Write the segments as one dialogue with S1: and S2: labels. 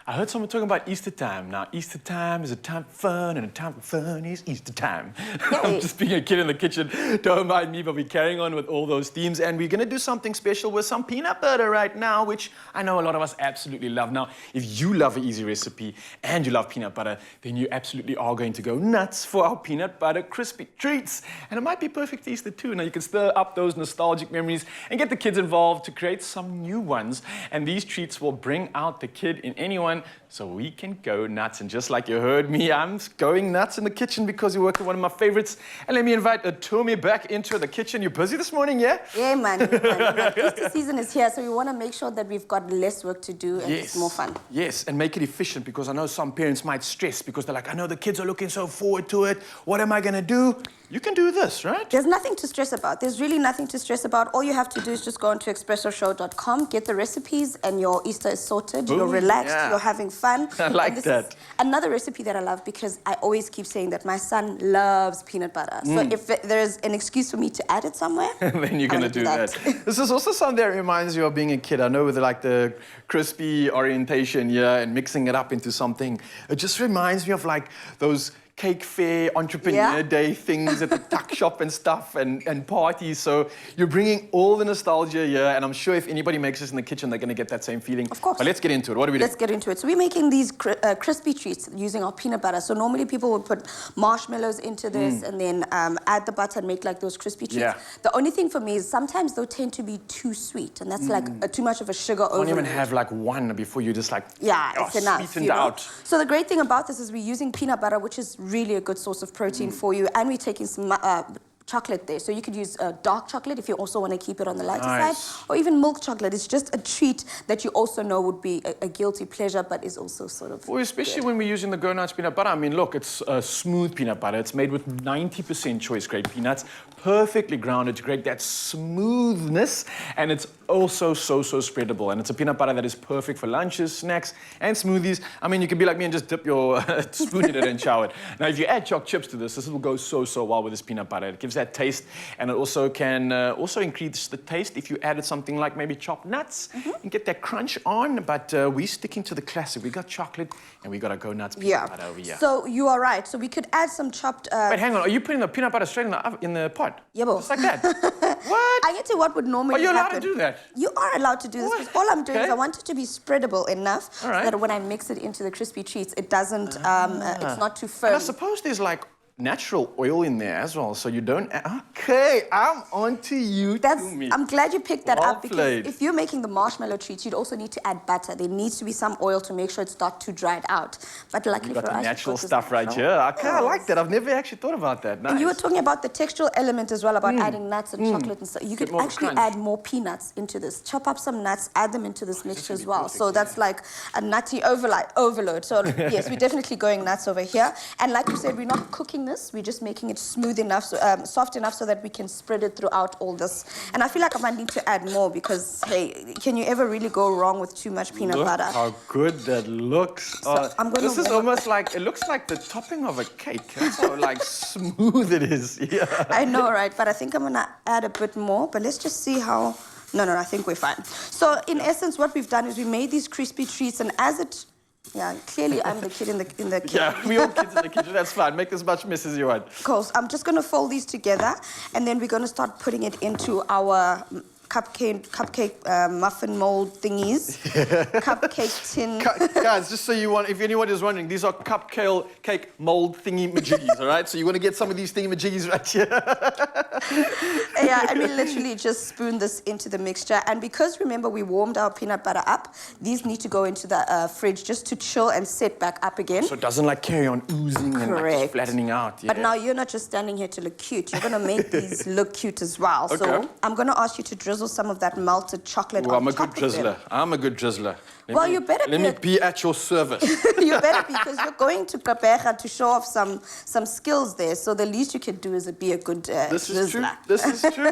S1: I heard someone talking about Easter time. Now, Easter time is a time for fun, and a time for fun is Easter time. I'm just being a kid in the kitchen. Don't mind me, but we're carrying on with all those themes, and we're going to do something special with some peanut butter right now, which I know a lot of us absolutely love. Now, if you love an easy recipe and you love peanut butter, then you absolutely are going to go nuts for our peanut butter crispy treats. And it might be perfect for Easter too. Now, you can stir up those nostalgic memories and get the kids involved to create some new ones. And these treats will bring out the kid in anyone, so we can go nuts. And just like you heard me, I'm going nuts in the kitchen because you worked with one of my favorites. And let me invite Tommy back into the kitchen. You're busy this morning, yeah?
S2: Yeah, man. Easter season is here, so we want to make sure that we've got less work to do and it's more fun.
S1: Yes, and make it efficient, because I know some parents might stress because they're like, I know the kids are looking so forward to it. What am I going to do? You can do this, right?
S2: There's nothing to stress about. There's really nothing to stress about. All you have to do is just go onto expressoshow.com, get the recipes, and your Easter is sorted. Ooh, you're relaxed, you're having fun.
S1: I like that.
S2: Another recipe that I love, because I always keep saying that my son loves peanut butter. So if there's an excuse for me to add it somewhere,
S1: then you're going to do that. This is also something that reminds you of being a kid. I know with like the crispy orientation here and mixing it up into something. It just reminds me of like those cake fair, entrepreneur day things at the tuck shop and stuff and parties. So you're bringing all the nostalgia here, and I'm sure if anybody makes this in the kitchen, they're going to get that same feeling.
S2: Of course.
S1: But let's get into it. What do we do?
S2: Let's get into it. So we're making these crispy treats using our peanut butter. So normally people would put marshmallows into this and then add the butter and make like those crispy treats. Yeah. The only thing for me is sometimes they'll tend to be too sweet, and that's like too much of a sugar overload.
S1: You don't even have like one before you just like
S2: it's enough,
S1: sweetened out.
S2: So the great thing about this is we're using peanut butter, which is really a good source of protein for you, and we're taking some chocolate there. So you could use dark chocolate if you also want to keep it on the lighter side, or even milk chocolate. It's just a treat that you also know would be a guilty pleasure, but is also sort of
S1: especially when we're using the Go Nuts peanut butter. I mean, look, it's smooth peanut butter. It's made with 90% choice-grade peanuts, perfectly grounded to create that smoothness, and it's also so spreadable. And it's a peanut butter that is perfect for lunches, snacks, and smoothies. I mean, you can be like me and just dip your spoon in it and chow it. Now, if you add choc chips to this will go so well with this peanut butter. It gives that taste, and it also can also increase the taste if you added something like maybe chopped nuts and get that crunch on. But we're sticking to the classic. We got chocolate and we got a Go Nuts peanut butter over here.
S2: So you are right. So we could add some chopped.
S1: Wait, hang on. Are you putting the peanut butter straight in the pot?
S2: Yeah, bo.
S1: Just like that. What?
S2: I get to what would normally
S1: happen. Are you allowed
S2: happen.
S1: to do that?
S2: You are allowed to do this. Because all I'm doing is I want it to be spreadable enough so that when I mix it into the crispy treats, it doesn't. It's not too firm.
S1: And I suppose there's like natural oil in there as well, so you don't. Okay, I'm on to you.
S2: I'm glad you picked that up, because if you're making the marshmallow treats, you'd also need to add butter. There needs to be some oil to make sure it's not too dried out. But luckily for us,
S1: you got the natural stuff right here. Okay, I like that. I've never actually thought about that. Nice.
S2: And you were talking about the textural element as well, about adding nuts and chocolate and stuff. You could actually add more peanuts into this. Chop up some nuts, add them into this mixture as well. So that's like a nutty overload. So yes, we're definitely going nuts over here. And like you said, we're not cooking this. We're just making it smooth enough, soft enough so that we can spread it throughout all this. And I feel like I might need to add more, because, hey, can you ever really go wrong with too much peanut butter?
S1: How good that looks. So this is almost like, it looks like the topping of a cake. That's how like smooth it is. Yeah.
S2: I know, right? But I think I'm going to add a bit more. But let's just see how... No, I think we're fine. So in essence, what we've done is we made these crispy treats, and as it... Yeah, clearly I'm the kid in the kitchen.
S1: Yeah, we all kids in the kitchen. That's fine. Make as much mess as you want.
S2: Of course. I'm just going to fold these together, and then we're going to start putting it into our cupcake muffin mold thingies. Cupcake tin.
S1: Guys, just so if anyone is wondering, these are cupcake mold thingy majiggies, all right? So you want to get some of these thingy majiggies right here.
S2: Yeah, and we literally just spoon this into the mixture. And because, remember, we warmed our peanut butter up, these need to go into the fridge just to chill and set back up again.
S1: So it doesn't like carry on oozing and like just flattening out. Yeah.
S2: But now you're not just standing here to look cute. You're going to make these look cute as well. Okay. So I'm going to ask you to drizzle some of that melted chocolate on top of them.
S1: I'm a good drizzler.
S2: You better
S1: Let me be at your service.
S2: You better be, because you're going to CLOVER to show off some skills there. So the least you can do is be a good drizzler.
S1: This is true.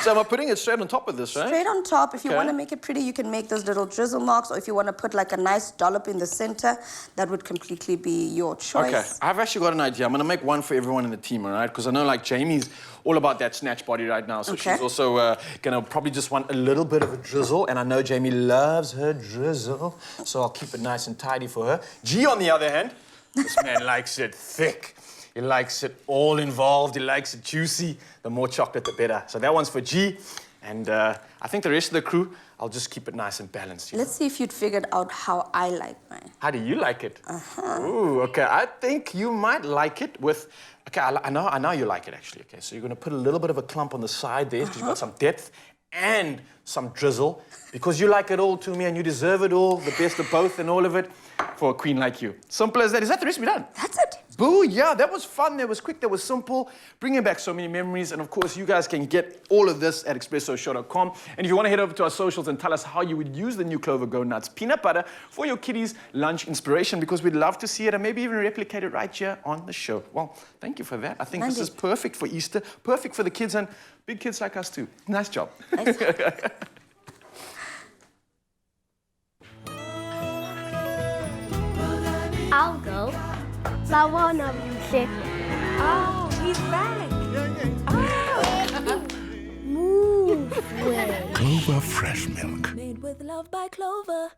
S1: So am I putting it straight on top of this, right?
S2: Straight on top. If you want to make it pretty, you can make those little drizzle marks, or if you want to put like a nice dollop in the center, that would completely be your choice.
S1: Okay, I've actually got an idea. I'm going to make one for everyone in the team, all right? Because I know like Jamie's all about that snatch body right now, so she's also going gonna probably just want a little bit of a drizzle, and I know Jamie loves her drizzle, so I'll keep it nice and tidy for her. G, on the other hand, this man likes it thick. He likes it all involved. He likes it juicy. The more chocolate, the better. So that one's for G, and I think the rest of the crew, I'll just keep it nice and balanced.
S2: Let's see if you'd figured out how I like mine.
S1: How do you like it? Ooh, okay. I think you might like it with. Okay, I know you like it actually. Okay, so you're gonna put a little bit of a clump on the side there because you've got some depth and some drizzle because you like it all to me and you deserve it all, the best of both and all of it for a queen like you. Simple as that. Is that the recipe done?
S2: That's it.
S1: Boo, yeah, that was fun, that was quick, that was simple, bringing back so many memories, and of course, you guys can get all of this at expressoshow.com, and if you want to head over to our socials and tell us how you would use the new Clover Go Nuts peanut butter for your kiddies' lunch inspiration, because we'd love to see it and maybe even replicate it right here on the show. Well, thank you for that. I think this is perfect for Easter, perfect for the kids and big kids like us too. Nice job.
S3: I'll go. I one of you said,
S4: Oh, he's back.
S3: move way.
S5: Clover Fresh Milk.
S4: Made with love by Clover.